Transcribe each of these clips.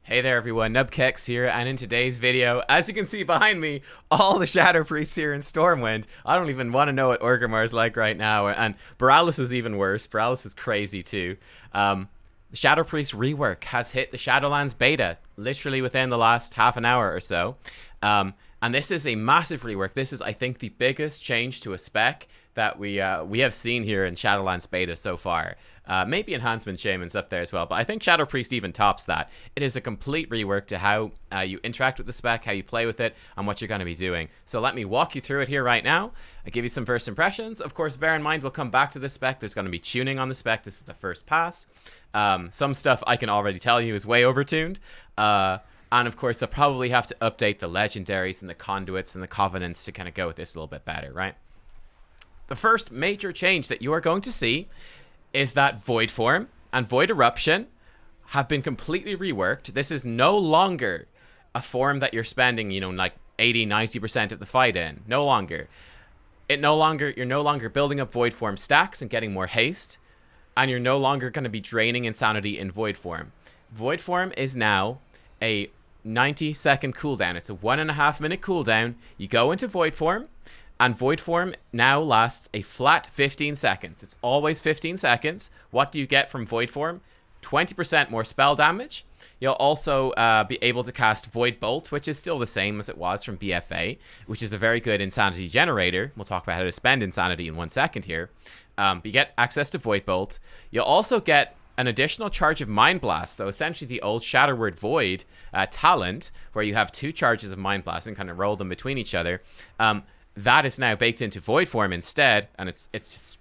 Hey there everyone, Nubkeks here, and in today's video, as you can see behind me, all the Shadow Priests here in Stormwind. I don't even want to know what Orgrimmar's like right now, and Borealis is even worse. Borealis is crazy too. The Shadow Priest rework has hit the Shadowlands beta, literally within the last half an hour or so. And this is a massive rework. This is, I think, the biggest change to a spec that we have seen here in Shadowlands beta so far. Maybe Enhancement Shaman's up there as well, but I think Shadow Priest even tops that. It is a complete rework to how you interact with the spec, how you play with it, and what you're going to be doing. So let me walk you through it here right now. I'll give you some first impressions. Of course, bear in mind, we'll come back to the spec. There's going to be tuning on the spec. This is the first pass. Some stuff I can already tell you is way overtuned. And of course, they'll probably have to update the legendaries and the conduits and the covenants to kind of go with this a little bit better, right? The first major change that you are going to see is that Void Form and Void Eruption have been completely reworked. This is no longer a form that you're spending, you know, like 80-90% of the fight in. No longer. You're no longer building up Void Form stacks and getting more haste, and you're no longer going to be draining insanity in Void Form. Void Form is now a 90-second cooldown. It's a 1.5 minute cooldown. You go into Void Form, and Void Form now lasts a flat 15 seconds. It's always 15 seconds. What do you get from Void Form? 20% more spell damage. You'll also be able to cast Void Bolt, which is still the same as it was from BFA, which is a very good insanity generator. We'll talk about how to spend insanity in 1 second here. But you get access to Void Bolt. You'll also get an additional charge of Mind Blast. So essentially the old Shadow Word Void talent, where you have 2 charges of Mind Blast and kind of roll them between each other. That is now baked into Void Form instead, and it's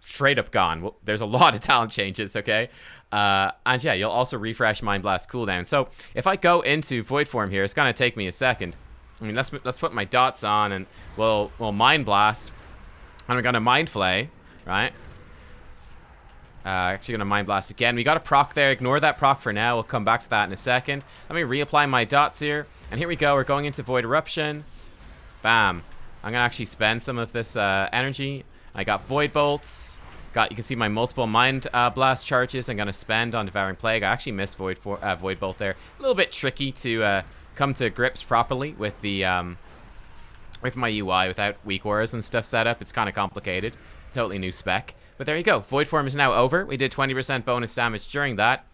straight up gone. Well, there's a lot of talent changes, okay? And yeah, you'll also refresh Mind Blast cooldown. So if I go into Void Form here, it's going to take me a second. I mean, let's put my dots on, and we'll Mind Blast. And we're going to Mind Flay, right? Actually going to Mind Blast again. We got a proc there. Ignore that proc for now. We'll come back to that in a second. Let me reapply my dots here. And here we go. We're going into Void Eruption. Bam. I'm going to actually spend some of this energy. I got Void Bolts. You can see my multiple Mind Blast charges I'm going to spend on Devouring Plague. I actually missed Void Bolt there. A little bit tricky to come to grips properly with the with my UI without weak auras and stuff set up. It's kind of complicated. Totally new spec. But there you go. Void Form is now over. We did 20% bonus damage during that.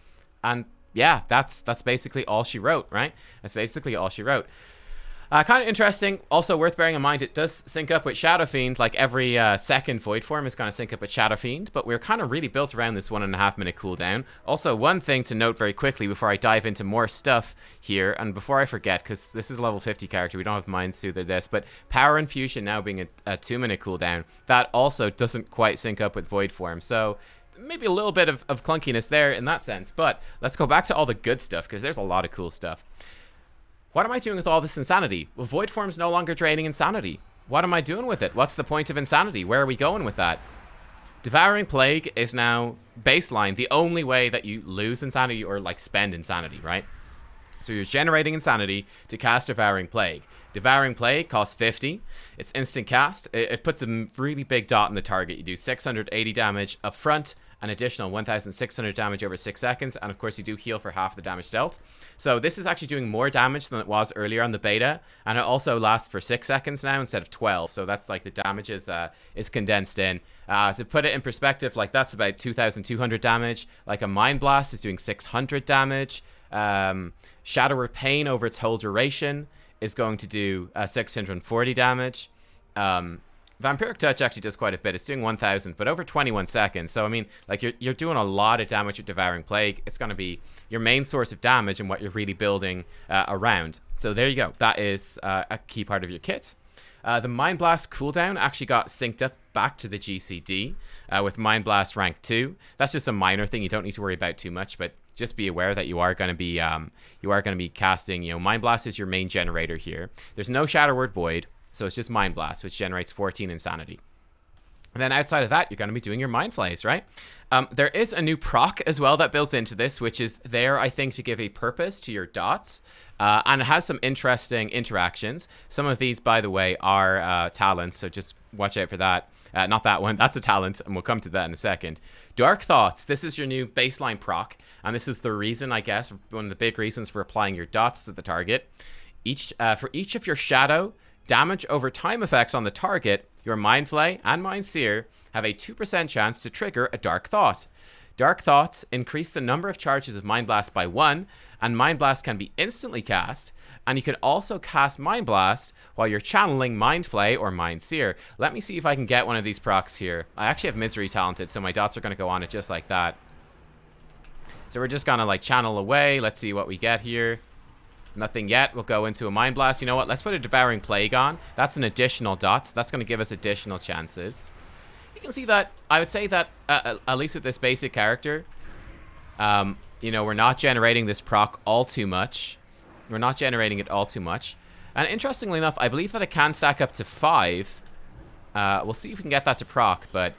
And yeah, that's basically all she wrote, right? That's basically all she wrote. Kind of interesting. Also worth bearing in mind, it does sync up with Shadow Fiend. Like every second Void Form is going to sync up with Shadow Fiend. But we're kind of really built around this 1.5 minute cooldown. Also, one thing to note very quickly before I dive into more stuff here, and before I forget, because this is a level 50 character, we don't have Mind Soother this, but Power Infusion now being a 2 minute cooldown, that also doesn't quite sync up with Void Form. So maybe a little bit of clunkiness there in that sense. But let's go back to all the good stuff, because there's a lot of cool stuff. What am I doing with all this insanity? Well, Void Form's no longer draining insanity. What am I doing with it? What's the point of insanity? Where are we going with that? Devouring Plague is now baseline, the only way that you lose insanity or like spend insanity, right? So you're generating insanity to cast Devouring Plague. Devouring Plague costs 50. It's instant cast. It puts a really big dot in the target. You do 680 damage up front, an additional 1,600 damage over 6 seconds, and of course you do heal for half the damage dealt. So this is actually doing more damage than it was earlier on the beta, and it also lasts for 6 seconds now instead of 12, so that's like the damage is condensed in. To put it in perspective, like that's about 2,200 damage. Like a Mind Blast is doing 600 damage. Shadow Word Pain over its whole duration is going to do 640 damage. Vampiric Touch actually does quite a bit. It's doing 1,000, but over 21 seconds. So, I mean, like, you're doing a lot of damage with Devouring Plague. It's going to be your main source of damage and what you're really building around. So there you go. That is a key part of your kit. The Mind Blast cooldown actually got synced up back to the GCD with Mind Blast rank 2. That's just a minor thing. You don't need to worry about too much, but just be aware that you are going to be casting, you know, Mind Blast is your main generator here. There's no Shadow Word Void. So it's just Mind Blast, which generates 14 insanity. And then outside of that, you're going to be doing your Mind Flays, right? There is a new proc as well that builds into this, which is there, I think, to give a purpose to your dots. And it has some interesting interactions. Some of these, by the way, are talents, so just watch out for that. Not that one. That's a talent, and we'll come to that in a second. Dark Thoughts. This is your new baseline proc, and this is the reason, I guess, one of the big reasons for applying your dots to the target. For each of your shadow, damage over time effects on the target, your Mind Flay and Mind Sear have a 2% chance to trigger a Dark Thought. Dark Thoughts increase the number of charges of Mind Blast by 1, and Mind Blast can be instantly cast, and you can also cast Mind Blast while you're channeling Mind Flay or Mind Sear. Let me see if I can get one of these procs here. I actually have Misery talented, so my dots are going to go on it just like that. So we're just going to like channel away. Let's see what we get here. Nothing yet. We'll go into a Mind Blast. You know what? Let's put a Devouring Plague on. That's an additional dot. That's going to give us additional chances. You can see that, I would say that, at least with this basic character, you know, we're not generating this proc all too much. We're not generating it all too much. And interestingly enough, I believe that it can stack up to 5. We'll see if we can get that to proc, but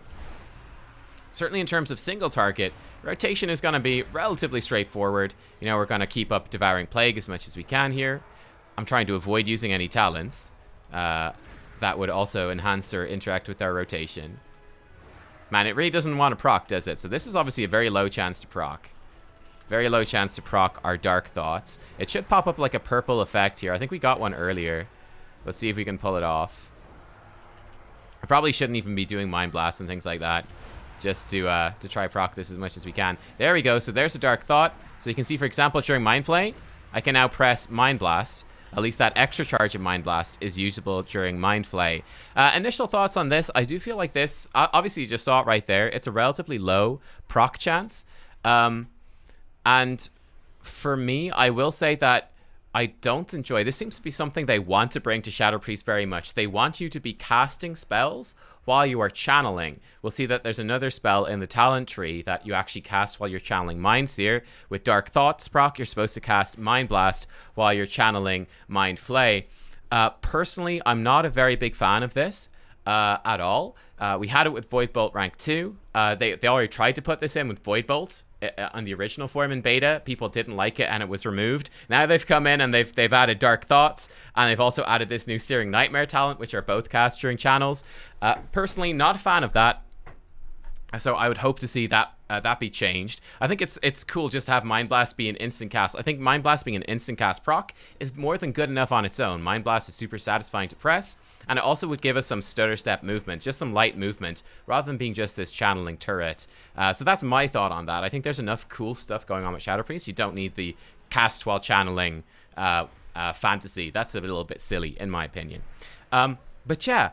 certainly in terms of single target, rotation is going to be relatively straightforward. You know, we're going to keep up Devouring Plague as much as we can here. I'm trying to avoid using any talents. That would also enhance or interact with our rotation. Man, it really doesn't want to proc, does it? So this is obviously a very low chance to proc. Very low chance to proc our Dark Thoughts. It should pop up like a purple effect here. I think we got one earlier. Let's see if we can pull it off. I probably shouldn't even be doing Mind Blast and things like that, just to try proc this as much as we can. There we go. So there's a Dark Thought. So you can see, for example, during Mind Flay, I can now press Mind Blast. At least that extra charge of Mind Blast is usable during Mind Flay. Initial thoughts on this. I do feel like this, obviously you just saw it right there. It's a relatively low proc chance. And for me, I will say that I don't enjoy, this seems to be something they want to bring to Shadow Priest very much. They want you to be casting spells while you are channeling. We'll see that there's another spell in the talent tree that you actually cast while you're channeling Mind Sear. With Dark Thoughts proc, you're supposed to cast Mind Blast while you're channeling Mind Flay. Personally, I'm not a very big fan of this at all. We had it with Void Bolt rank 2. They already tried to put this in with Void Bolt on the original form in beta. People didn't like it and it was removed. Now they've come in and they've added Dark Thoughts, and they've also added this new Searing Nightmare talent, which are both cast during channels. Personally, not a fan of that. So I would hope to see that that be changed. I think it's cool just to have Mind Blast be an instant cast. I think Mind Blast being an instant cast proc is more than good enough on its own. Mind Blast is super satisfying to press, and it also would give us some stutter step movement, just some light movement, rather than being just this channeling turret. So that's my thought on that. I think there's enough cool stuff going on with Shadow Priest. You don't need the cast while channeling fantasy. That's a little bit silly, in my opinion. But yeah,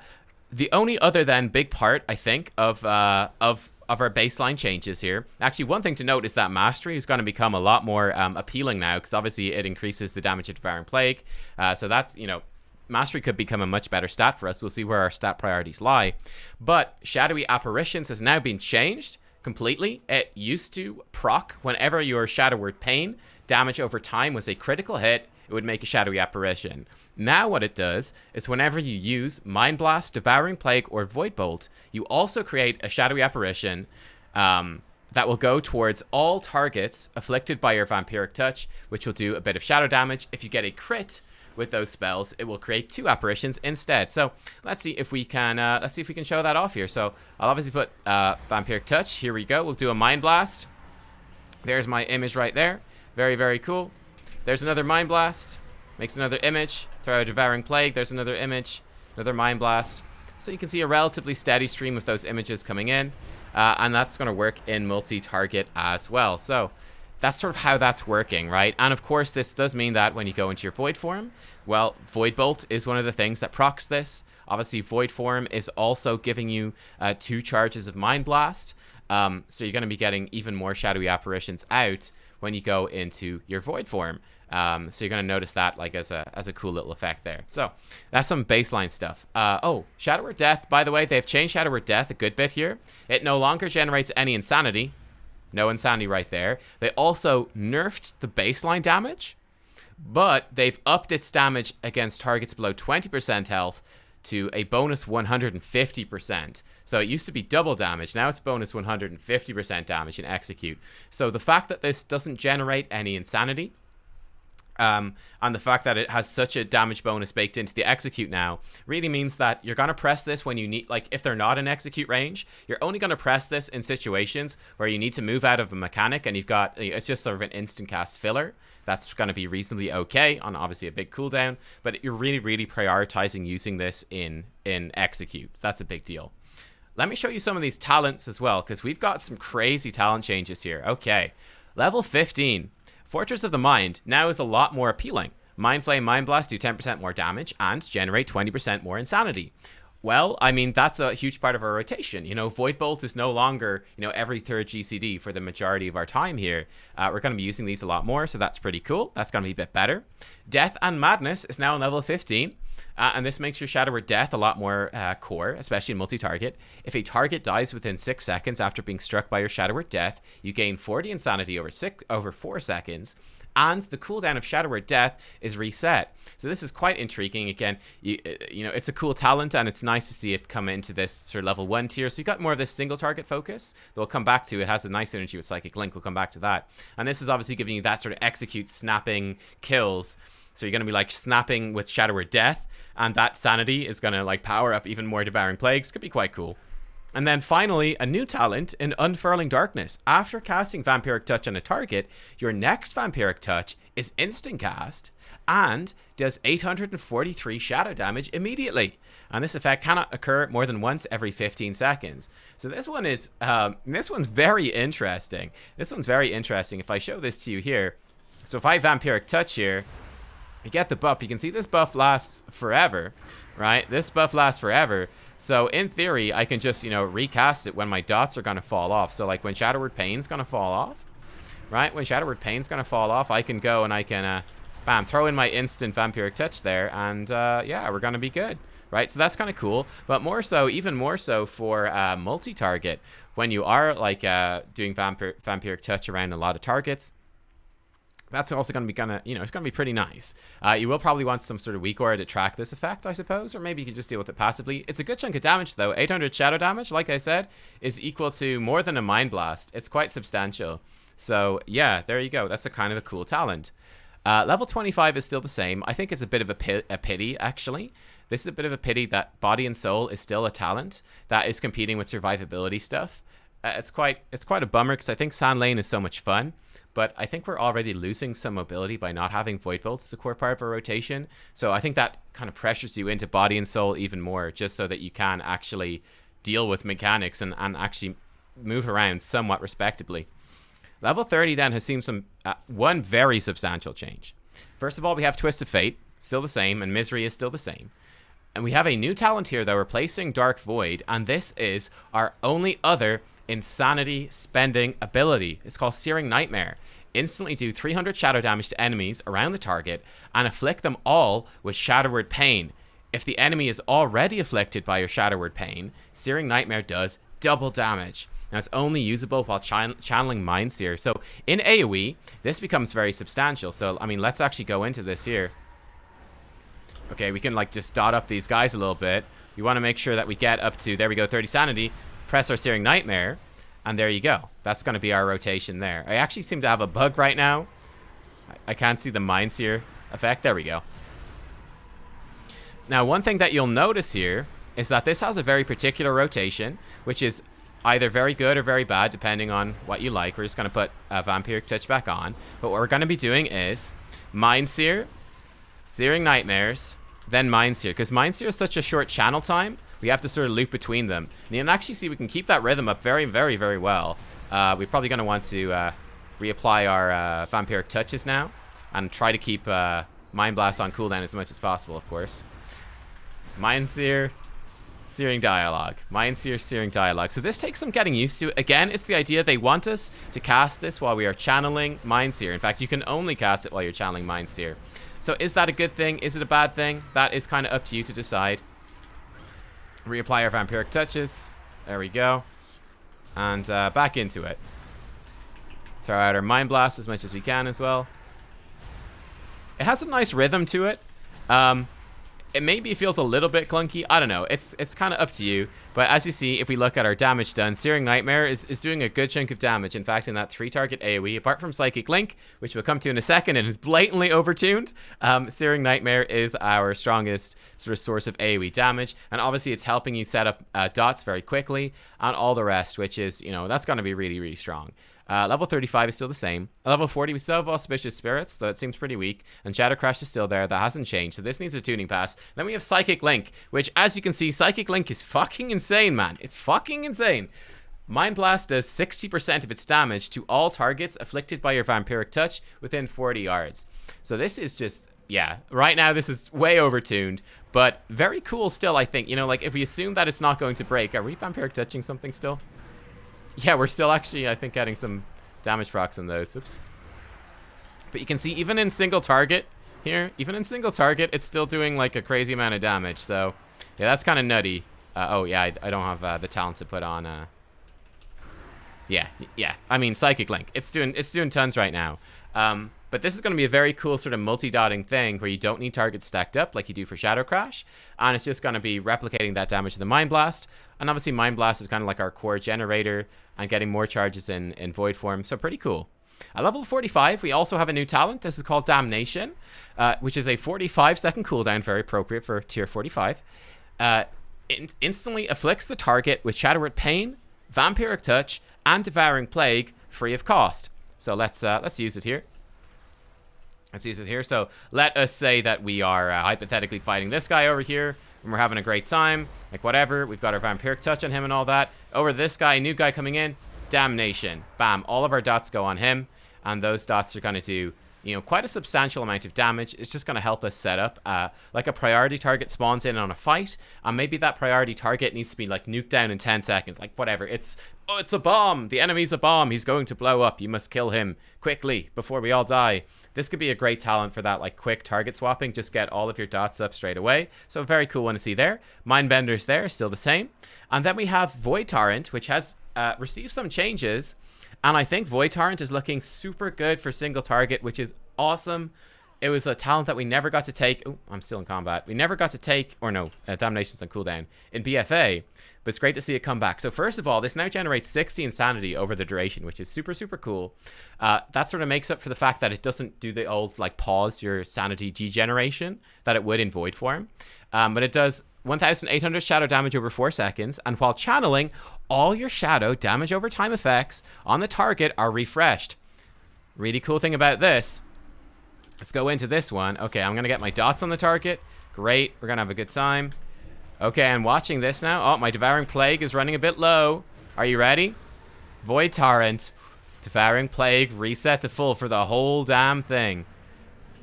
the only other then big part, I think, of our baseline changes here. Actually, one thing to note is that Mastery is going to become a lot more appealing now, because obviously it increases the damage of Devouring Plague. So that's, you know, Mastery could become a much better stat for us. We'll see where our stat priorities lie. But Shadowy Apparitions has now been changed completely. It used to proc whenever your Shadow Word Pain damage over time was a critical hit, it would make a Shadowy Apparition. Now what it does is whenever you use Mind Blast, Devouring Plague, or Void Bolt, you also create a Shadowy Apparition that will go towards all targets afflicted by your Vampiric Touch, which will do a bit of shadow damage. If you get a crit with those spells, it will create 2 apparitions instead. So let's see if we can show that off here. So I'll obviously put Vampiric Touch. Here we go. We'll do a Mind Blast. There's my image right there. Very, very cool. There's another Mind Blast. Makes another image. Throw a Devouring Plague. There's another image. Another Mind Blast. So you can see a relatively steady stream of those images coming in. And that's going to work in multi-target as well. So that's sort of how that's working, right? And of course, this does mean that when you go into your Void form, well, Void Bolt is one of the things that procs this. Obviously, Void form is also giving you 2 charges of Mind Blast. So you're going to be getting even more Shadowy Apparitions out when you go into your Void form. So you're going to notice that like as a cool little effect there. So that's some baseline stuff. Oh, Shadow Word Death, by the way, they've changed Shadow Word Death a good bit here. It no longer generates any insanity. No insanity right there. They also nerfed the baseline damage, but they've upped its damage against targets below 20% health to a bonus 150%. So it used to be double damage. Now it's bonus 150% damage in Execute. So the fact that this doesn't generate any insanity And the fact that it has such a damage bonus baked into the execute now really means that you're going to press this when you need, like if they're not in execute range, you're only going to press this in situations where you need to move out of a mechanic and you've got, it's just sort of an instant cast filler. That's going to be reasonably okay on obviously a big cooldown, but you're really prioritizing using this in executes. That's a big deal. Let me show you some of these talents as well, because we've got some crazy talent changes here. Okay, level 15. Fortress of the Mind now is a lot more appealing. Mind Flame, Mind Blast do 10% more damage and generate 20% more insanity. Well, I mean, that's a huge part of our rotation. You know, Void Bolt is no longer, you know, every third GCD for the majority of our time here. We're going to be using these a lot more, so that's pretty cool. That's going to be a bit better. Death and Madness is now on level 15. And this makes your Shadow Word Death a lot more core, especially in multi-target. If a target dies within 6 seconds after being struck by your Shadow Word Death, you gain 40 insanity over 4 seconds, and the cooldown of Shadow Word Death is reset. So this is quite intriguing. Again, you know, it's a cool talent, and it's nice to see it come into this sort of level 1 tier. So you got more of this single target focus that we'll come back to. It has a nice synergy with Psychic Link. We'll come back to that. And this is obviously giving you that sort of execute snapping kills. So you're going to be like snapping with Shadow Word Death, and that sanity is going to like power up even more Devouring Plagues. Could be quite cool. And then finally, a new talent in Unfurling Darkness. After casting Vampiric Touch on a target, your next Vampiric Touch is instant cast and does 843 shadow damage immediately. And this effect cannot occur more than once every 15 seconds. So this one is, this one's very interesting. This one's very interesting. If I show this to you here, so if I Vampiric Touch here, you get the buff. You can see this buff lasts forever, right? This buff lasts forever. So in theory, I can just, you know, recast it when my dots are going to fall off. So like when Shadow Word Pain's going to fall off, right? When Shadow Word Pain's going to fall off, I can go and I can, bam, throw in my instant Vampiric Touch there. And yeah, we're going to be good, right? So that's kind of cool. But more so, even more so for multi-target, when you are like doing Vampiric Touch around a lot of targets, that's also going to be you know, it's going to be pretty nice. You will probably want some sort of weak aura to track this effect, I suppose, or maybe you could just deal with it passively. It's a good chunk of damage, though. 800 shadow damage, like I said, is equal to more than a Mind Blast. It's quite substantial. So, yeah, there you go. That's a kind of a cool talent. Level 25 is still the same. I think it's a bit of a pity, actually. This is a bit of a pity that Body and Soul is still a talent that is competing with survivability stuff. It's quite a bummer, because I think Sand Lane is so much fun. But I think we're already losing some mobility by not having Void Bolt as a core part of our rotation. So I think that kind of pressures you into Body and Soul even more, just so that you can actually deal with mechanics and actually move around somewhat respectably. Level 30 then has seen one very substantial change. First of all, we have Twist of Fate, still the same, and Misery is still the same. And we have a new talent here, though, replacing Dark Void, and this is our only other insanity spending ability. It's called Searing Nightmare. Instantly do 300 shadow damage to enemies around the target and afflict them all with Shadow Word Pain. If the enemy is already afflicted by your Shadow Word Pain, Searing Nightmare does double damage. Now, it's only usable while channeling Mind Seer. So in AoE, this becomes very substantial. So, I mean, let's actually go into this here. Okay, we can like just dot up these guys a little bit. We want to make sure that we get up to, there we go, 30 sanity. Press our Searing Nightmare, and there you go. That's going to be our rotation there. I actually seem to have a bug right now. I can't see the Mind Seer effect. There we go. Now, one thing that you'll notice here is that this has a very particular rotation, which is either very good or very bad, depending on what you like. We're just going to put Vampiric Touch back on. But what we're going to be doing is Mind Seer, Searing Nightmares, then Mind Seer. Because Mind Seer is such a short channel time, we have to sort of loop between them. And you can actually see we can keep that rhythm up very, very, very well. We're probably going to want to reapply our Vampiric Touches now and try to keep Mind Blast on cooldown as much as possible, of course. Mind Seer, Searing Dialogue. Mind Seer, Searing Dialogue. So this takes some getting used to. Again, it's the idea they want us to cast this while we are channeling Mind Seer. In fact, you can only cast it while you're channeling Mind Seer. So is that a good thing? Is it a bad thing? That is kind of up to you to decide. Reapply our Vampiric Touches. There we go. And back into it. Throw out our Mind Blast as much as we can as well. It has a nice rhythm to it. It maybe feels a little bit clunky. I don't know. It's kind of up to you. But as you see, if we look at our damage done, Searing Nightmare is doing a good chunk of damage. In fact, in that 3-target AoE, apart from Psychic Link, which we'll come to in a second and is blatantly overtuned, Searing Nightmare is our strongest sort of source of AoE damage. And obviously, it's helping you set up dots very quickly and all the rest, which is, you know, that's going to be really, really strong. Level 35 is still the same. Level 40, we still have Auspicious Spirits, though it sees pretty weak. And Shadow Crash is still there. That hasn't changed. So this needs a tuning pass. Then we have Psychic Link, which, as you can see, Psychic Link is fucking insane, man. It's fucking insane. Mind Blast does 60% of its damage to all targets afflicted by your Vampiric Touch within 40 yards. So this is just, yeah, right now this is way overtuned, but very cool still, I think. You know, like, if we assume that it's not going to break, are we Vampiric Touching something still? Yeah, we're still actually, I think, getting some damage procs on those. Oops. But you can see, even in single target here, even in single target, it's still doing, like, a crazy amount of damage. So, yeah, that's kind of nutty. Oh, yeah, I don't have the talent to put on. Yeah. I mean, Psychic Link. It's doing tons right now. But this is going to be a very cool sort of multi-dotting thing where you don't need targets stacked up like you do for Shadow Crash. And it's just going to be replicating that damage to the Mind Blast. And obviously Mind Blast is kind of like our core generator and getting more charges in Void form. So pretty cool. At level 45, we also have a new talent. This is called Damnation, which is a 45-second cooldown, very appropriate for tier 45. Instantly afflicts the target with Shadowward Pain, Vampiric Touch, and Devouring Plague free of cost. So let's use it here. Let's use it here. So let us say that we are hypothetically fighting this guy over here, and we're having a great time. Like, whatever. We've got our Vampiric Touch on him and all that. Over this guy, new guy coming in. Damnation. Bam. All of our dots go on him, and those dots are going to do, you know, quite a substantial amount of damage. It's just going to help us set up like a priority target spawns in on a fight, and maybe that priority target needs to be like nuked down in 10 seconds, like whatever. It's a bomb. The enemy's a bomb. He's going to blow up. You must kill him quickly before we all die. This could be a great talent for that, like, quick target swapping. Just get all of your dots up straight away. So very cool one to see there. Mindbender's there, still the same. And then we have Void Torrent, which has received some changes. And I think Void Torrent is looking super good for single target, which is awesome. It was a talent that we never got to take. Oh, I'm still in combat. We never got to take, or no, Damnation's on cooldown in BFA, but it's great to see it come back. So first of all, this now generates 60 insanity over the duration, which is super, super cool. That sort of makes up for the fact that it doesn't do the old, like, pause your sanity degeneration that it would in Void form. But it does 1,800 shadow damage over 4 seconds, and while channeling, all your shadow damage over time effects on the target are refreshed. Really cool thing about this. Let's go into this one. Okay, I'm going to get my dots on the target. Great. We're going to have a good time. Okay, I'm watching this now. Oh, my Devouring Plague is running a bit low. Are you ready? Void Torrent. Devouring Plague reset to full for the whole damn thing.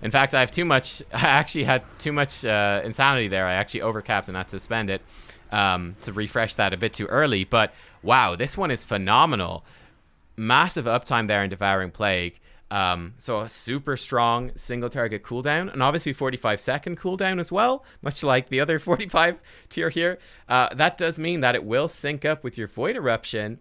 In fact, I have too much. I actually had too much insanity there. I actually overcapped and had to spend it to refresh that a bit too early. But wow, this one is phenomenal. Massive uptime there in Devouring Plague. So a super strong single target cooldown, and obviously 45-second cooldown as well, much like the other 45 tier here. That does mean that it will sync up with your Void Eruption.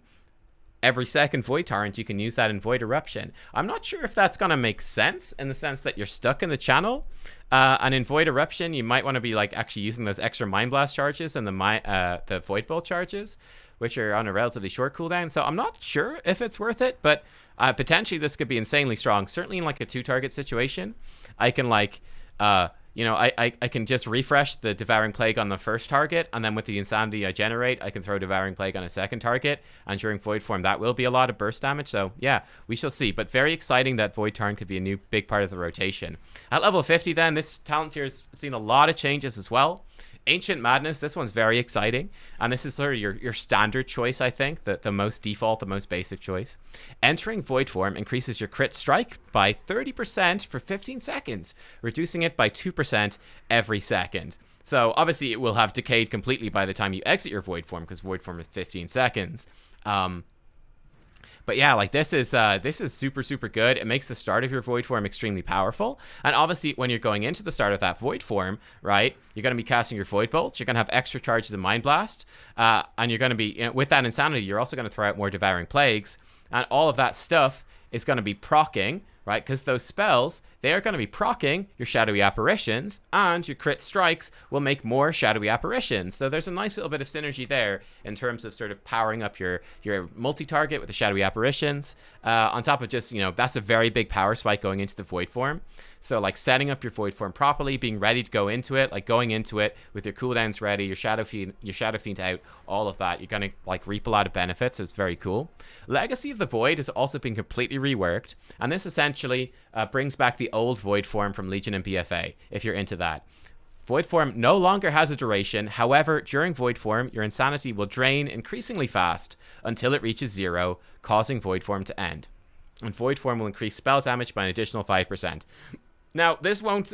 Every second Void Torrent, you can use that in Void Eruption. I'm not sure if that's going to make sense in the sense that you're stuck in the channel. And in Void Eruption, you might want to be like actually using those extra Mind Blast charges and the Void Bolt charges, which are on a relatively short cooldown. So I'm not sure if it's worth it, but potentially this could be insanely strong. Certainly in like a 2-target situation, I can like, I can just refresh the Devouring Plague on the first target, and then with the insanity I generate, I can throw Devouring Plague on a second target, and during Void form, that will be a lot of burst damage. So yeah, we shall see. But very exciting that Void Turn could be a new big part of the rotation. At level 50 then, this talent tier has seen a lot of changes as well. Ancient Madness, this one's very exciting, and this is sort of your standard choice, I think, the most default, the most basic choice. Entering Void form increases your crit strike by 30% for 15 seconds, reducing it by 2% every second. So obviously it will have decayed completely by the time you exit your Void form, because Void form is 15 seconds. But yeah, like this is super, super good. It makes the start of your Void form extremely powerful. And obviously, when you're going into the start of that Void form, right, you're going to be casting your Void Bolts. You're going to have extra charges of Mind Blast. And you're going to be, with that Insanity, you're also going to throw out more Devouring Plagues. And all of that stuff is going to be proccing, right? Because those spells, they are going to be proccing your shadowy apparitions, and your crit strikes will make more shadowy apparitions. So there's a nice little bit of synergy there in terms of sort of powering up your multi-target with the shadowy apparitions. On top of just, that's a very big power spike going into the void form. So like setting up your void form properly, being ready to go into it, like going into it with your cooldowns ready, your shadow fiend out, all of that, you're gonna like reap a lot of benefits. So it's very cool. Legacy of the Void has also been completely reworked, and this essentially brings back the old void form from Legion and BFA, if you're into that. Void form no longer has a duration. However, during void form, your insanity will drain increasingly fast until it reaches 0, causing void form to end. And void form will increase spell damage by an additional 5%. Now, this won't,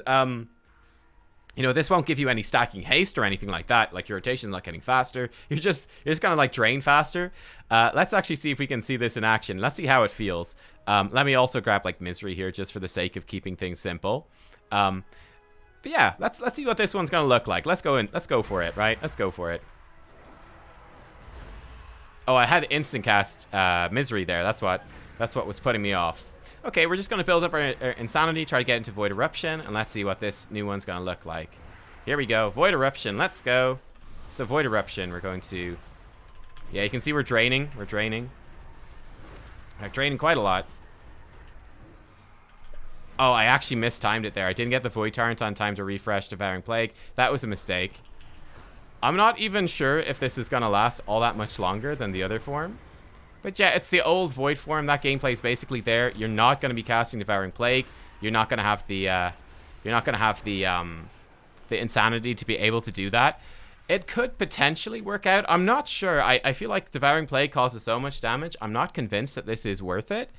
this won't give you any stacking haste or anything like that. Like, your rotation's not getting faster. You're just gonna, like, drain faster. Let's actually see if we can see this in action. Let's see how it feels. Let me also grab, like, Misery here just for the sake of keeping things simple. But yeah, let's see what this one's gonna look like. Let's go for it, right? Let's go for it. Oh, I had instant cast Misery there. That's what was putting me off. Okay, we're just going to build up our insanity, try to get into Void Eruption, and let's see what this new one's going to look like. Here we go. Void Eruption. Let's go. So Void Eruption, we're going to... Yeah, you can see we're draining. We're draining. We're draining quite a lot. Oh, I actually mistimed it there. I didn't get the Void Torrent on time to refresh Devouring Plague. That was a mistake. I'm not even sure if this is going to last all that much longer than the other form. But yeah, it's the old Void form. That gameplay is basically there. You're not going to be casting Devouring Plague. You're not going to have the insanity to be able to do that. It could potentially work out. I'm not sure. I feel like Devouring Plague causes so much damage. I'm not convinced that this is worth it.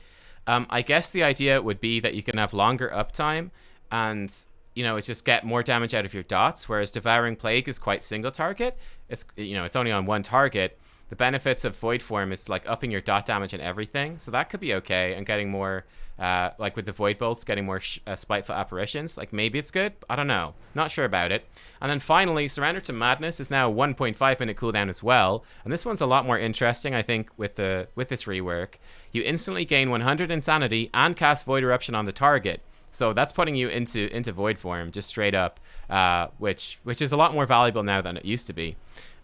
I guess the idea would be that you can have longer uptime and, it's just get more damage out of your dots, whereas Devouring Plague is quite single target. It's only on one target. The benefits of Void Form is like upping your dot damage and everything, so that could be okay, and getting more, like with the Void Bolts, getting more Spiteful Apparitions. Like, maybe it's good, I don't know. Not sure about it. And then finally, Surrender to Madness is now a 1.5 minute cooldown as well, and this one's a lot more interesting, I think, with this rework. You instantly gain 100 Insanity and cast Void Eruption on the target. So that's putting you into Void Form, just straight up, which is a lot more valuable now than it used to be.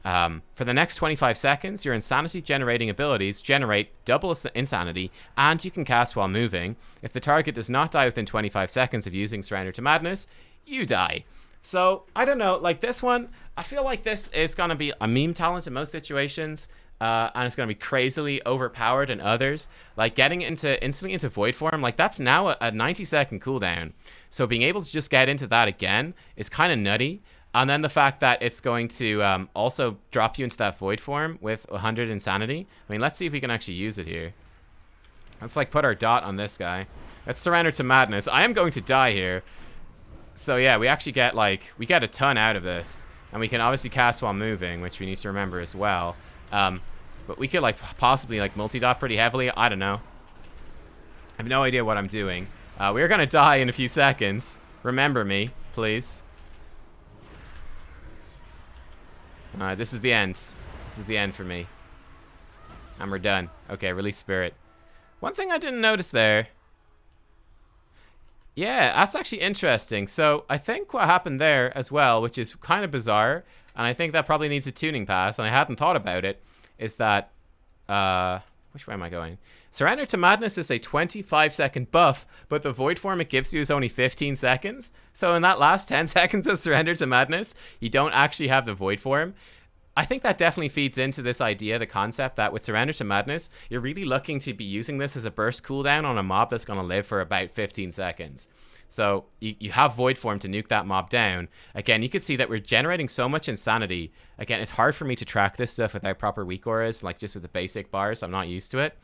For the next 25 seconds, your insanity generating abilities generate double insanity, and you can cast while moving. If the target does not die within 25 seconds of using Surrender to Madness, you die. So, I don't know, like this one, I feel like this is going to be a meme talent in most situations, and it's going to be crazily overpowered in others. Like, getting instantly into Void Form, like that's now a 90-second cooldown. So being able to just get into that again is kind of nutty. And then the fact that it's going to also drop you into that Void Form with 100 Insanity. I mean, let's see if we can actually use it here. Let's, like, put our dot on this guy. Let's Surrender to Madness. I am going to die here. So, yeah, we actually get, we get a ton out of this. And we can obviously cast while moving, which we need to remember as well. But we could, possibly, multi-dot pretty heavily. I don't know. I have no idea what I'm doing. We're going to die in a few seconds. Remember me, please. This is the end. This is the end for me. And we're done. Okay, release Spirit. One thing I didn't notice there. Yeah, that's actually interesting. So I think what happened there as well, which is kind of bizarre, and I think that probably needs a tuning pass, and I hadn't thought about it, is that... which way am I going? Surrender to Madness is a 25-second buff, but the Void Form it gives you is only 15 seconds. So in that last 10 seconds of Surrender to Madness, you don't actually have the Void Form. I think that definitely feeds into this idea, the concept that with Surrender to Madness, you're really looking to be using this as a burst cooldown on a mob that's going to live for about 15 seconds. So you have Void Form to nuke that mob down. Again, you could see that we're generating so much insanity. Again, it's hard for me to track this stuff without proper weak auras, like just with the basic bars. I'm not used to it.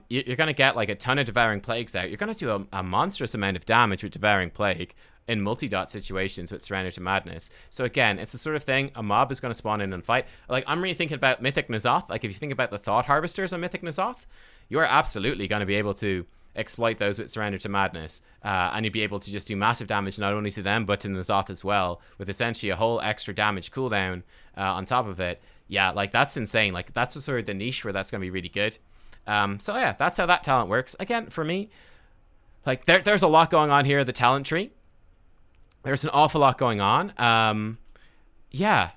You're going to get like a ton of Devouring Plagues out. You're going to do a monstrous amount of damage with Devouring Plague in multi-dot situations with Surrender to Madness. So again, it's the sort of thing, a mob is going to spawn in and fight. Like, I'm really thinking about Mythic N'Zoth. Like, if you think about the Thought Harvesters on Mythic N'Zoth, you are absolutely going to be able to exploit those with Surrender to Madness. And you'd be able to just do massive damage not only to them, but to N'Zoth as well, with essentially a whole extra damage cooldown on top of it. Yeah, like, that's insane. Like, that's the sort of the niche where that's going to be really good. So yeah, that's how that talent works. Again, for me, Like, there's a lot going on here, the talent tree. There's an awful lot going on. Yeah.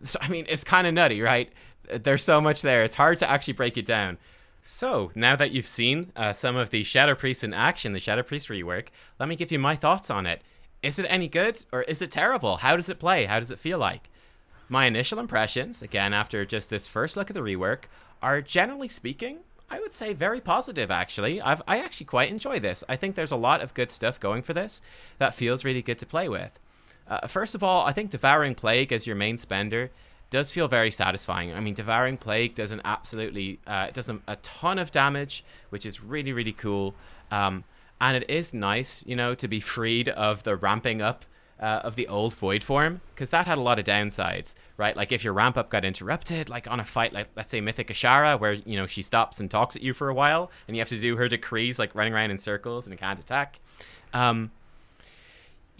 So, I mean, it's kind of nutty, right? There's so much there. It's hard to actually break it down. So, now that you've seen some of the Shadow Priest in action, the Shadow Priest rework, let me give you my thoughts on it. Is it any good, or is it terrible? How does it play? How does it feel like? My initial impressions, again, after just this first look at the rework, are generally speaking, I would say very positive, actually. I actually quite enjoy this. I think there's a lot of good stuff going for this that feels really good to play with. First of all, I think Devouring Plague as your main spender does feel very satisfying. I mean, Devouring Plague does an absolutely, it does a ton of damage, which is really, really cool. And it is nice, you know, to be freed of the ramping up of the old Void form, because that had a lot of downsides, right? Like, if your ramp up got interrupted, like on a fight, like, let's say Mythic Ashara, where, you know, she stops and talks at you for a while, and you have to do her decrees, like running around in circles and it can't attack.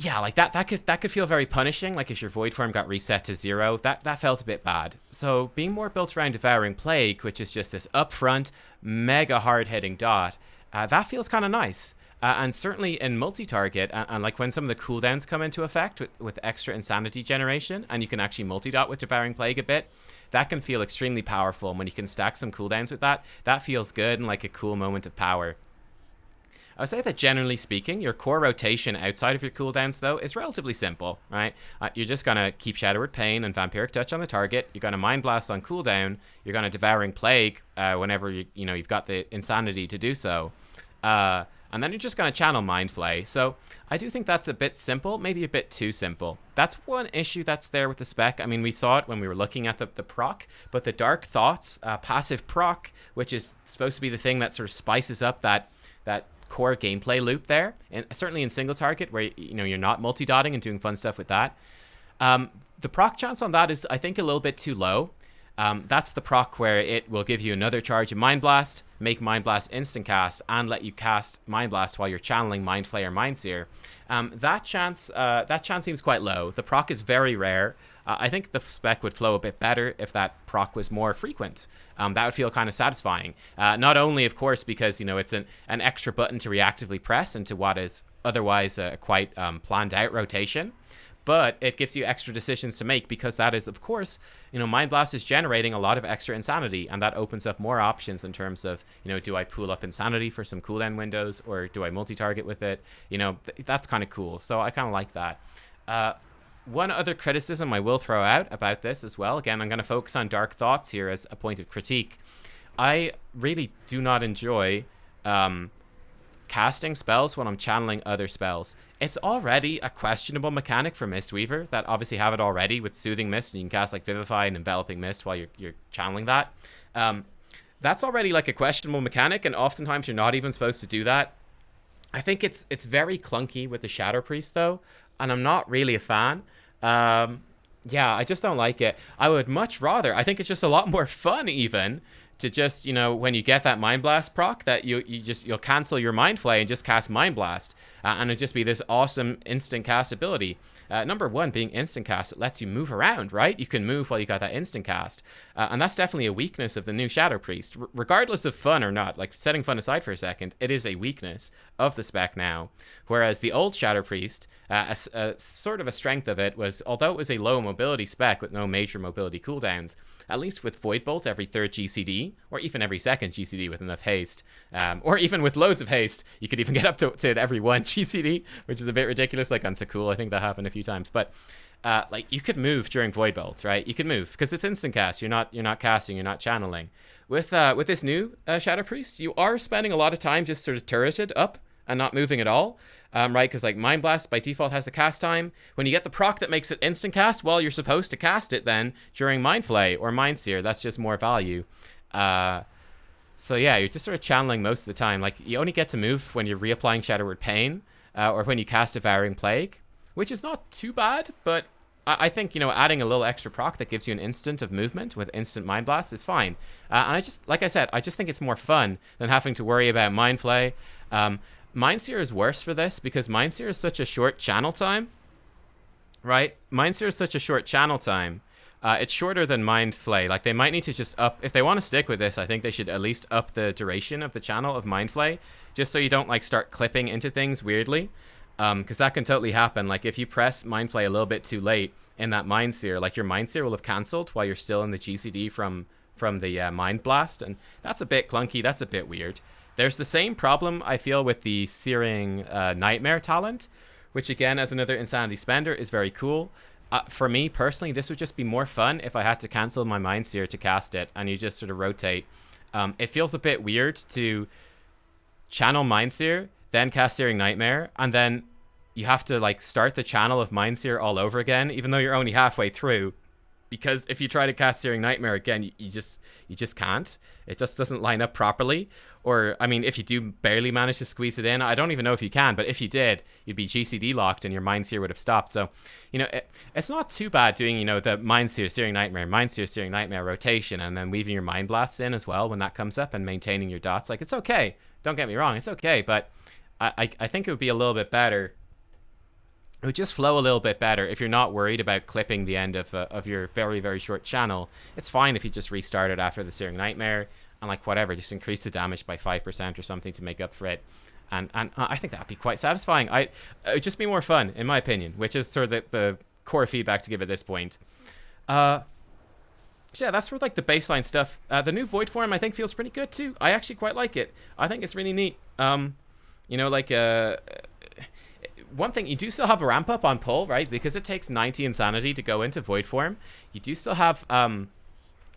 Yeah, like that could feel very punishing. Like, if your Void form got reset to 0, that felt a bit bad. So being more built around Devouring Plague, which is just this upfront, mega hard-hitting dot, that feels kind of nice. And certainly in multi-target, and like when some of the cooldowns come into effect with extra insanity generation, and you can actually multi-dot with Devouring Plague a bit, that can feel extremely powerful. And when you can stack some cooldowns with that feels good and like a cool moment of power. I would say that generally speaking, your core rotation outside of your cooldowns, though, is relatively simple, right? You're just going to keep Shadowward Pain and Vampiric Touch on the target. You're going to Mind Blast on cooldown. You're going to Devouring Plague whenever you've got the insanity to do so. And then you're just going to channel Mind Flay. So I do think that's a bit simple, maybe a bit too simple. That's one issue that's there with the spec. I mean, we saw it when we were looking at the proc, but the Dark Thoughts passive proc, which is supposed to be the thing that sort of spices up that core gameplay loop there, and certainly in single target where you're not multi-dotting and doing fun stuff with that. The proc chance on that is, I think, a little bit too low. That's the proc where it will give you another charge of Mind Blast, make Mind Blast instant cast, and let you cast Mind Blast while you're channeling Mind Flay or Mind Seer. That chance seems quite low. The proc is very rare. I think the spec would flow a bit better if that proc was more frequent. That would feel kind of satisfying. Not only, of course, because it's an extra button to reactively press into what is otherwise a quite planned out rotation, but it gives you extra decisions to make, because that is, of course, Mind Blast is generating a lot of extra insanity, and that opens up more options in terms of, do I pool up insanity for some cooldown windows, or do I multi-target with it? That's kind of cool. So I kind of like that. One other criticism I will throw out about this as well, again, I'm going to focus on Dark Thoughts here as a point of critique. I really do not enjoy casting spells when I'm channeling other spells. It's already a questionable mechanic for Mistweaver that obviously have it already with Soothing Mist, and you can cast like Vivify and Enveloping Mist while you're channeling that. That's already like a questionable mechanic, and oftentimes you're not even supposed to do that. I think it's very clunky with the Shadow Priest though, and I'm not really a fan. Yeah, I just don't like it. I would much rather, I think it's just a lot more fun even to just, when you get that Mind Blast proc, that you'll cancel your Mind Flay and just cast Mind Blast, and it'll just be this awesome instant cast ability. Number one, being instant cast, it lets you move around, right? You can move while you got that instant cast, and that's definitely a weakness of the new Shadow Priest, regardless of fun or not. Like, setting fun aside for a second, it is a weakness of the spec now. Whereas the old Shadow Priest, a sort of a strength of it was, although it was a low mobility spec with no major mobility cooldowns, at least with Void Bolt every third GCD, or even every second GCD with enough haste, or even with loads of haste, you could even get up to it every one GCD, which is a bit ridiculous. Like on Sakul, I think that happened a few times. But like, you could move during Void Bolt, right? You could move because it's instant cast. You're not casting. You're not channeling. With this new Shadow Priest, you are spending a lot of time just sort of turreted up and not moving at all. Right, because like Mind Blast by default has the cast time. When you get the proc that makes it instant cast, well, you're supposed to cast it then during Mind Flay or Mind Seer. That's just more value. So yeah, you're just sort of channeling most of the time. Like, you only get to move when you're reapplying Shadowward Pain, or when you cast Devouring Plague, which is not too bad, but I think, adding a little extra proc that gives you an instant of movement with instant Mind Blast is fine. And like I said, I just think it's more fun than having to worry about Mind Flay. Mind Seer is worse for this because Mind Seer is such a short channel time, right? Mind Seer is such a short channel time. It's shorter than Mind Flay. Like, they might need to just up... If they want to stick with this, I think they should at least up the duration of the channel of Mind Flay, just so you don't, like, start clipping into things weirdly. Because that can totally happen. Like, if you press Mind Flay a little bit too late in that Mind Sear, like, your Mind Sear will have cancelled while you're still in the GCD from the Mind Blast, and that's a bit clunky. That's a bit weird. There's the same problem, I feel, with the Searing Nightmare talent, which, again, as another Insanity spender, is very cool. For me, personally, this would just be more fun if I had to cancel my Mind Sear to cast it, and you just sort of rotate. It feels a bit weird to channel Mind Sear, then cast Searing Nightmare, and then you have to, like, start the channel of Mind Sear all over again, even though you're only halfway through. Because if you try to cast Searing Nightmare again, you just can't. It just doesn't line up properly. Or, I mean, if you do barely manage to squeeze it in, I don't even know if you can, but if you did, you'd be GCD locked and your Mind Sear would have stopped. So, you know, it's not too bad doing, you know, the Mind Sear, Searing Nightmare, Searing Nightmare rotation, and then weaving your Mind Blasts in as well when that comes up and maintaining your dots. Like, it's okay. Don't get me wrong, it's okay, but I think it would be a little bit better. It would just flow a little bit better if you're not worried about clipping the end of your very, very short channel. It's fine if you just restart it after the Searing Nightmare and, like, whatever, just increase the damage by 5% or something to make up for it. And I think that would be quite satisfying. It would just be more fun, in my opinion, which is sort of the core feedback to give at this point. So yeah, that's sort of like the baseline stuff. The new Void form, I think, feels pretty good too. I actually quite like it. I think it's really neat. You know, like... one thing, you do still have a ramp up on pull, right? Because it takes 90 insanity to go into Void form. You do still have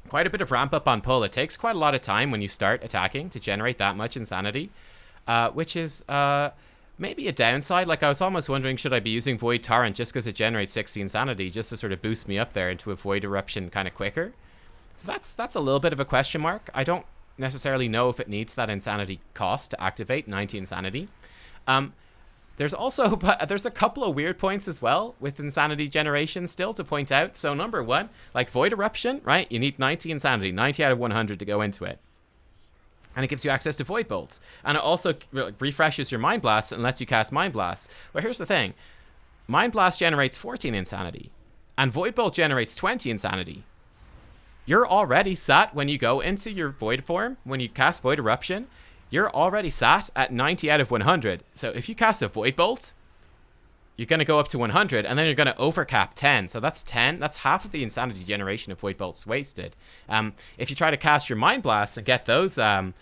quite a bit of ramp up on pull. It takes quite a lot of time when you start attacking to generate that much insanity, which is maybe a downside. Like, I was almost wondering, should I be using Void Torrent just because it generates 60 insanity just to sort of boost me up there into a Void Eruption kind of quicker? So that's a little bit of a question mark. I don't necessarily know if it needs that insanity cost to activate 90 insanity. There's also, there's a couple of weird points as well with insanity generation still to point out. So number one, like Void Eruption, right? You need 90 insanity, 90 out of 100 to go into it. And it gives you access to Void Bolts. And it also refreshes your Mind Blast and lets you cast Mind Blast. But here's the thing. Mind Blast generates 14 insanity. And Void Bolt generates 20 insanity. You're already sat when you go into your Void form, when you cast Void Eruption, you're already sat at 90 out of 100. So if you cast a Void Bolt, you're going to go up to 100, and then you're going to overcap 10. So that's 10. That's half of the insanity generation of Void Bolts wasted. If you try to cast your Mind Blast and get those, the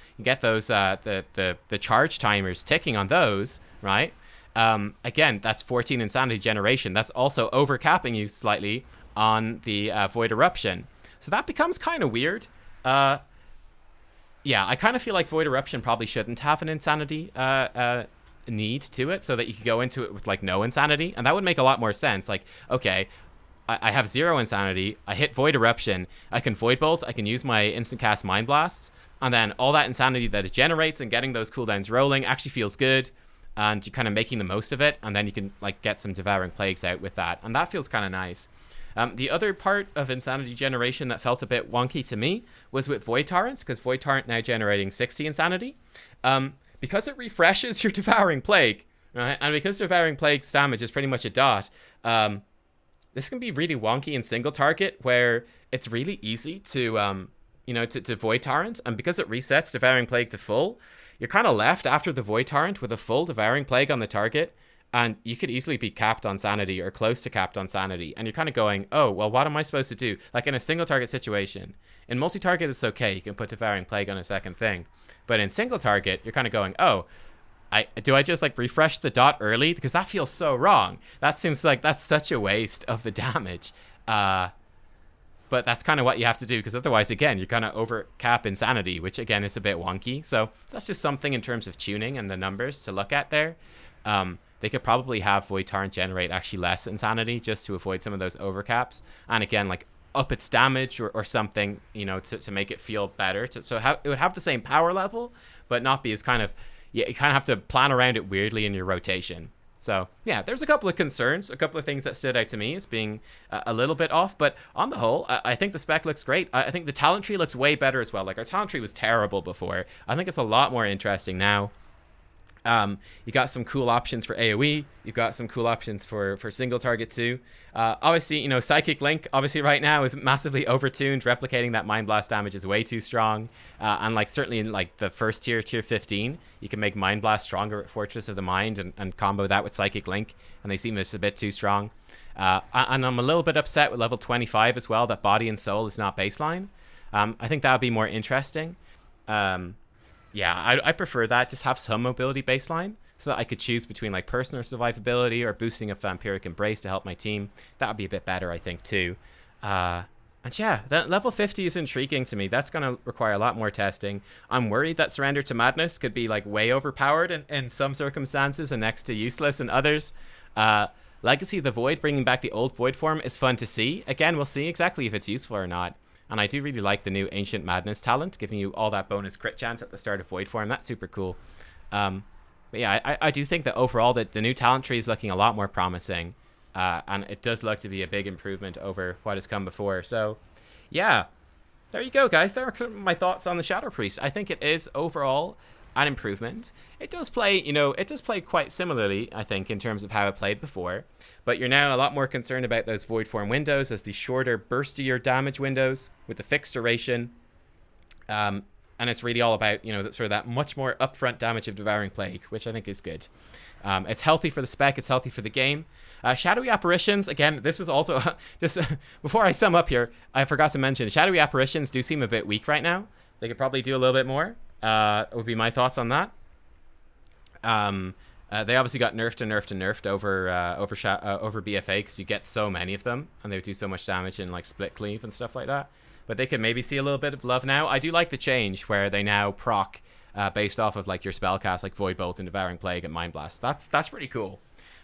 charge timers ticking on those, right? Again, that's 14 insanity generation. That's also overcapping you slightly on the Void Eruption. So that becomes kind of weird. Yeah, I kind of feel like Void Eruption probably shouldn't have an insanity need to it, so that you could go into it with, like, no insanity, and that would make a lot more sense. Like, okay, I have 0 insanity, I hit Void Eruption, I can Void Bolt, I can use my instant cast Mind Blasts, and then all that insanity that it generates and getting those cooldowns rolling actually feels good, and you're kind of making the most of it, and then you can, like, get some Devouring Plagues out with that, and that feels kind of nice. The other part of insanity generation that felt a bit wonky to me was with Void Torrents, because Void Torrent now generating 60 insanity. Because it refreshes your Devouring Plague, right? And because Devouring Plague's damage is pretty much a dot, this can be really wonky in single target, where it's really easy to, to Void Torrent, and because it resets Devouring Plague to full, you're kind of left after the Void Torrent with a full Devouring Plague on the target, and you could easily be capped on sanity or close to capped on sanity. And you're kind of going, oh, well, what am I supposed to do? Like in a single target situation. In multi-target, it's okay. You can put Devouring Plague on a second thing. But in single target, you're kind of going, oh, do I just, like, refresh the dot early? Because that feels so wrong. That seems like that's such a waste of the damage. But that's kind of what you have to do, because otherwise, again, you're going to overcap insanity, which, again, is a bit wonky. So that's just something in terms of tuning and the numbers to look at there. They could probably have Void Torrent generate actually less insanity just to avoid some of those overcaps. And again, like, up its damage or something, to make it feel better. It would have the same power level, but not be as kind of... Yeah, you kind of have to plan around it weirdly in your rotation. So, yeah, there's a couple of concerns, a couple of things that stood out to me as being a little bit off. But on the whole, I think the spec looks great. I think the talent tree looks way better as well. Like, our talent tree was terrible before. I think it's a lot more interesting now. You got some cool options for AoE. You've got some cool options for single target too. Obviously, Psychic Link, obviously right now is massively overtuned. Replicating that Mind Blast damage is way too strong. And like certainly in like the first tier 15, you can make Mind Blast stronger at Fortress of the Mind and combo that with Psychic Link. And they seem just a bit too strong. And I'm a little bit upset with level 25 as well, that Body and Soul is not baseline. I think that would be more interesting. Yeah, I prefer that. Just have some mobility baseline so that I could choose between like personal survivability or boosting up Vampiric Embrace to help my team. That would be a bit better, I think, too. And yeah, that level 50 is intriguing to me. That's going to require a lot more testing. I'm worried that Surrender to Madness could be like way overpowered in some circumstances and next to useless in others. Legacy of the Void, bringing back the old Void form, is fun to see. Again, we'll see exactly if it's useful or not. And I do really like the new Ancient Madness talent, giving you all that bonus crit chance at the start of Void form. That's super cool. But yeah, I do think that overall that the new talent tree is looking a lot more promising. And it does look to be a big improvement over what has come before. So yeah, there you go, guys. There are my thoughts on the Shadow Priest. I think it is overall an improvement. It does play, it does play quite similarly, I think, in terms of how it played before. But you're now a lot more concerned about those Void Form windows as the shorter, burstier damage windows with the fixed duration. And it's really all about, sort of that much more upfront damage of Devouring Plague, which I think is good. It's healthy for the spec. It's healthy for the game. Shadowy Apparitions, again, this is also... just before I sum up here, I forgot to mention, Shadowy Apparitions do seem a bit weak right now. They could probably do a little bit more. Would be my thoughts on that. They obviously got nerfed over BFA because you get so many of them and they would do so much damage in like Split Cleave and stuff like that. But they could maybe see a little bit of love now. I do like the change where they now proc based off of like your spellcast, like Void Bolt and Devouring Plague and Mind Blast. That's pretty cool,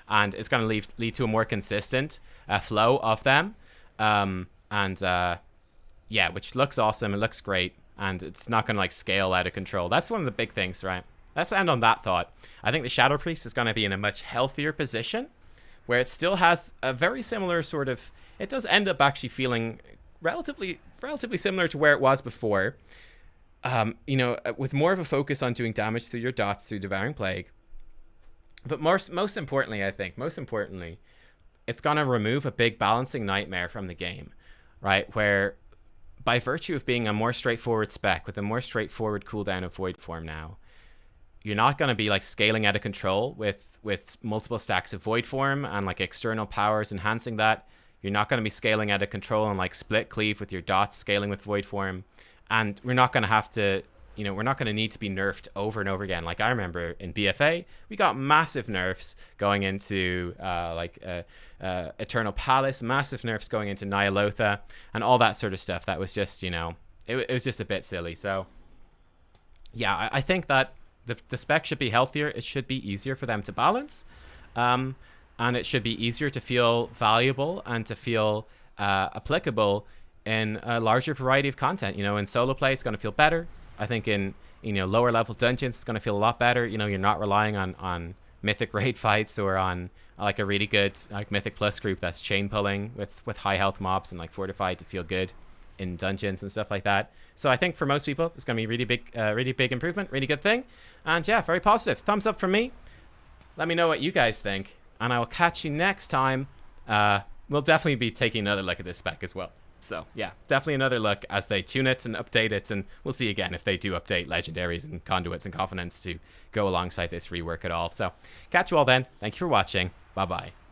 and it's going to lead to a more consistent flow of them. Yeah, which looks awesome. It looks great. And it's not going to like scale out of control. That's one of the big things, right? Let's end on that thought. I think the Shadow Priest is going to be in a much healthier position where it still has a very similar sort of... It does end up actually feeling relatively similar to where it was before. With more of a focus on doing damage through your dots through Devouring Plague. But most importantly, it's going to remove a big balancing nightmare from the game, right? Where... by virtue of being a more straightforward spec with a more straightforward cooldown of Void Form now, you're not going to be like scaling out of control with multiple stacks of Void Form and like external powers enhancing that. You're not going to be scaling out of control and like Split Cleave with your dots scaling with Void Form. And we're not going to have to, we're not going to need to be nerfed over and over again. Like I remember in BFA, we got massive nerfs going into Eternal Palace, massive nerfs going into Nyalotha, and all that sort of stuff. That was just, it was just a bit silly. So yeah, I think that the spec should be healthier. It should be easier for them to balance. And it should be easier to feel valuable and to feel applicable in a larger variety of content. In solo play, it's going to feel better. I think in lower level dungeons, it's going to feel a lot better. You're not relying on mythic raid fights or on like a really good like mythic plus group that's chain pulling with high health mobs and like fortified to feel good in dungeons and stuff like that. So I think for most people, it's going to be really big improvement, really good thing. And yeah, very positive. Thumbs up from me. Let me know what you guys think, and I will catch you next time. We'll definitely be taking another look at this spec as well. So yeah, definitely another look as they tune it and update it, and we'll see again if they do update legendaries and conduits and covenants to go alongside this rework at all. So catch you all then. Thank you for watching. Bye bye.